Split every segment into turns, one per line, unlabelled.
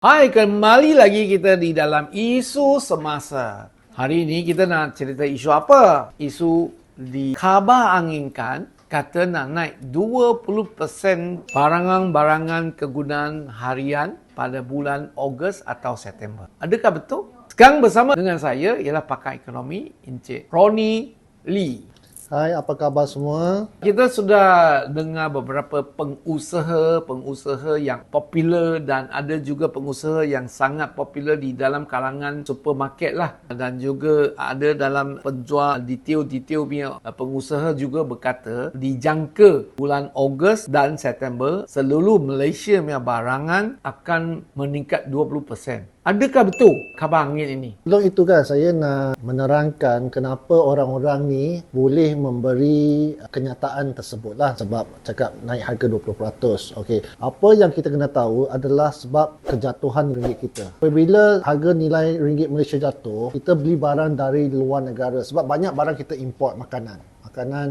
Hai, kembali lagi kita di dalam isu semasa. Hari ini kita nak cerita isu apa? Isu dikabar-anginkan kata nak naik 20% barangan-barangan kegunaan harian pada bulan Ogos atau September. Adakah betul? Sekarang bersama dengan saya ialah pakar ekonomi Encik Ronnie Lee.
Hai, apa khabar semua?
Kita sudah dengar beberapa pengusaha yang popular dan ada juga pengusaha yang sangat popular di dalam kalangan supermarket lah. Dan juga ada dalam penjual detail punya pengusaha juga berkata dijangka bulan Ogos dan September seluruh Malaysia punya barangan akan meningkat 20%. Adakah betul khabar angin ini?
Sebelum itu kan saya nak menerangkan kenapa orang-orang ni boleh memberi kenyataan tersebut lah sebab cakap naik harga 20%. Okey, apa yang kita kena tahu adalah sebab kejatuhan ringgit kita. Apabila harga nilai ringgit Malaysia jatuh, kita beli barang dari luar negara sebab banyak barang kita import makanan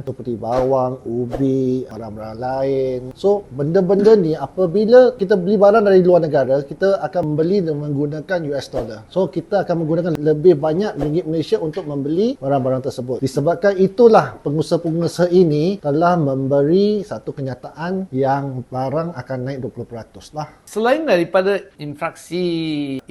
seperti bawang, ubi, barang-barang lain. So, benda-benda ni apabila kita beli barang dari luar negara, kita akan membeli dengan menggunakan US dollar. So, kita akan menggunakan lebih banyak ringgit Malaysia untuk membeli barang-barang tersebut. Disebabkan itulah pengusaha-pengusaha ini telah memberi satu kenyataan yang barang akan naik 20% lah.
Selain daripada infraksi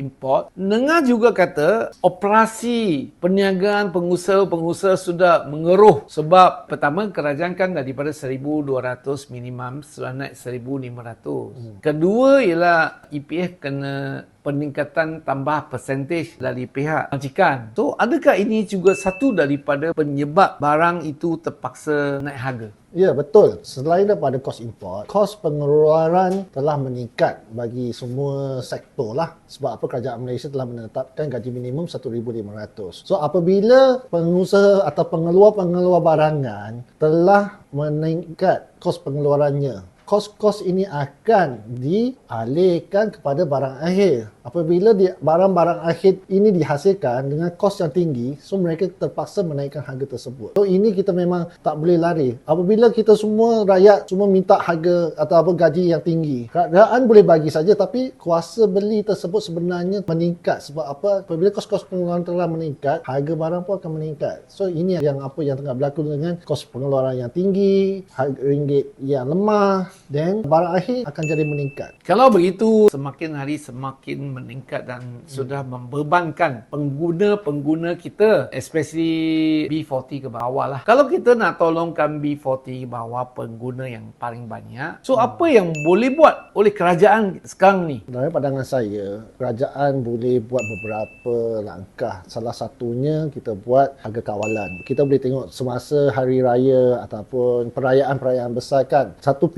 import, dengar juga kata operasi perniagaan pengusaha-pengusaha sudah mengeruh sebab pertama kerajaan kan daripada 1,200 minimum sudah naik 1,500. Kedua ialah EPF kena peningkatan tambah persentage dari pihak majikan. So, adakah ini juga satu daripada penyebab barang itu terpaksa naik harga?
Ya, betul. Selain daripada kos import, kos pengeluaran telah meningkat bagi semua sektor lah. Sebab apa kerajaan Malaysia telah menetapkan gaji minimum 1,500. So, apabila pengusaha atau pengeluar-pengeluar barangan telah meningkat kos pengeluarannya, kos-kos ini akan dialihkan kepada barang akhir. Apabila barang-barang akhir ini dihasilkan dengan kos yang tinggi, so mereka terpaksa menaikkan harga tersebut. So ini kita memang tak boleh lari. Apabila kita semua rakyat semua minta harga atau gaji yang tinggi, kerajaan boleh bagi saja tapi kuasa beli tersebut sebenarnya meningkat. Sebab apa? Apabila kos-kos pengeluaran telah meningkat, harga barang pun akan meningkat. So ini yang tengah berlaku dengan kos pengeluaran yang tinggi, harga ringgit yang lemah, dan barang akhir akan jadi meningkat.
Kalau begitu, semakin hari semakin meningkat dan sudah membebankan pengguna-pengguna kita, especially B40 ke bawah lah. Kalau kita nak tolongkan B40 ke bawah, pengguna yang paling banyak, so apa yang boleh buat oleh kerajaan sekarang ni?
Dari pandangan saya, kerajaan boleh buat beberapa langkah. Salah satunya kita buat harga kawalan. Kita boleh tengok semasa hari raya ataupun perayaan-perayaan besar kan, satu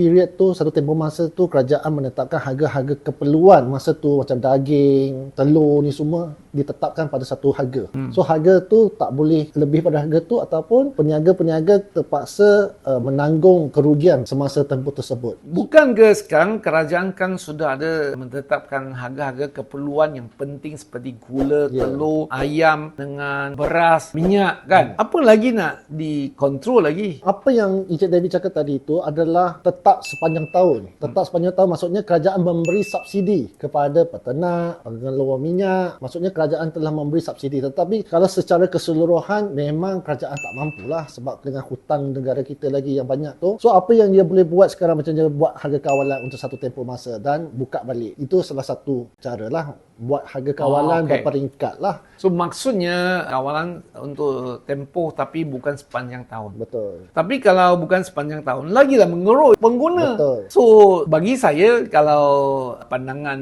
tempoh masa tu kerajaan menetapkan harga-harga keperluan masa tu macam daging, telur ni semua ditetapkan pada satu harga. So harga tu tak boleh lebih pada harga tu ataupun peniaga-peniaga terpaksa menanggung kerugian semasa tempoh tersebut.
Bukan ke sekarang kerajaan kan sudah ada menetapkan harga-harga keperluan yang penting seperti gula, telur, ayam dengan beras, minyak kan? Apa lagi nak dikontrol lagi?
Apa yang Encik David cakap tadi itu adalah tetap sepanjang tahun. Tetap sepanjang tahun maksudnya kerajaan memberi subsidi kepada peternak, pengeluar minyak. Maksudnya kerajaan telah memberi subsidi. Tetapi kalau secara keseluruhan memang kerajaan tak mampulah sebab dengan hutang negara kita lagi yang banyak tu. So apa yang dia boleh buat sekarang macam dia buat harga kawalan untuk satu tempoh masa dan buka balik. Itu salah satu cara lah. Buat harga kawalan berperingkat lah.
So maksudnya kawalan untuk tempoh tapi bukan sepanjang tahun.
Betul.
Tapi kalau bukan sepanjang tahun, lagilah mengerut pengguna.
Betul.
So bagi saya, kalau pandangan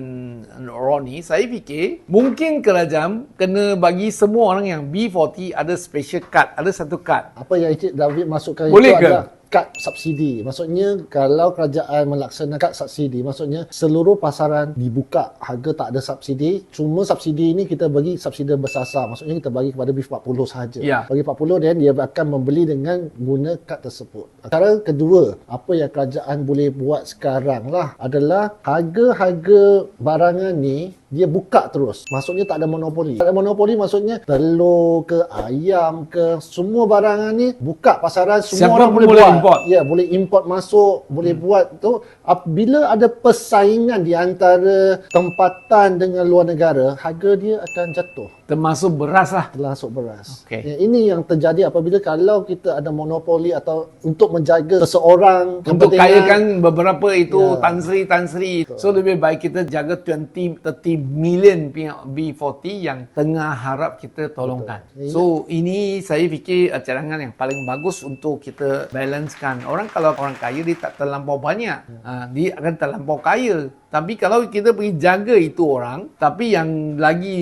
Ronnie, saya fikir mungkin kerajaan kena bagi semua orang yang B40 ada special card, ada satu card.
Apa yang Encik David masukkan
Boleh
itu
ke?
adalah kad subsidi. Maksudnya kalau kerajaan melaksanakan kad subsidi, maksudnya seluruh pasaran dibuka, harga tak ada subsidi. Cuma subsidi ini kita bagi subsidi bersasar. Maksudnya kita bagi kepada B40 sahaja.
Ya.
Bagi 40 dan dia akan membeli dengan guna kad tersebut. Cara kedua, apa yang kerajaan boleh buat sekarang lah adalah harga-harga barangan ni dia buka terus. Maksudnya tak ada monopoli. Tak ada monopoli maksudnya telur ke ayam ke semua barangan ni buka pasaran, semua
Siapa
orang
pun
boleh
boleh
buat.
import.
Ya, boleh import masuk, boleh buat tu. Bila ada persaingan di antara tempatan dengan luar negara, harga dia akan jatuh.
Termasuk beras lah.
Termasuk beras.
Okey.
Ya, ini yang terjadi apabila kalau kita ada monopoli atau untuk menjaga seseorang
Untuk
kepentingan.
kayakan beberapa itu
Ya.
Tan Sri. So lebih baik kita jaga 20-30 million B40 yang tengah harap kita tolongkan.
Betul.
So ini saya fikir cadangan yang paling bagus untuk kita balancekan. Kalau orang kaya dia tak terlampau banyak. Dia akan terlampau kaya. Tapi kalau kita pergi jaga itu orang, tapi yang lagi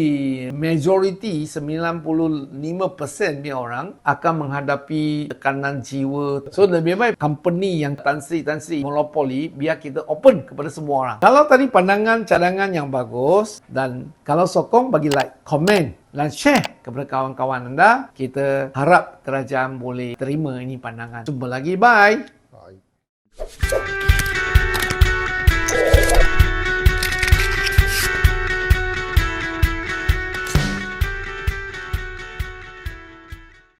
majority 95% dia orang akan menghadapi tekanan jiwa. So lebih baik company yang Tan Sri monopoli biar kita open kepada semua orang. Kalau tadi pandangan cadangan yang bagus dan kalau sokong bagi like, komen dan share kepada kawan-kawan anda. Kita harap kerajaan boleh terima ini pandangan. Jumpa lagi, bye.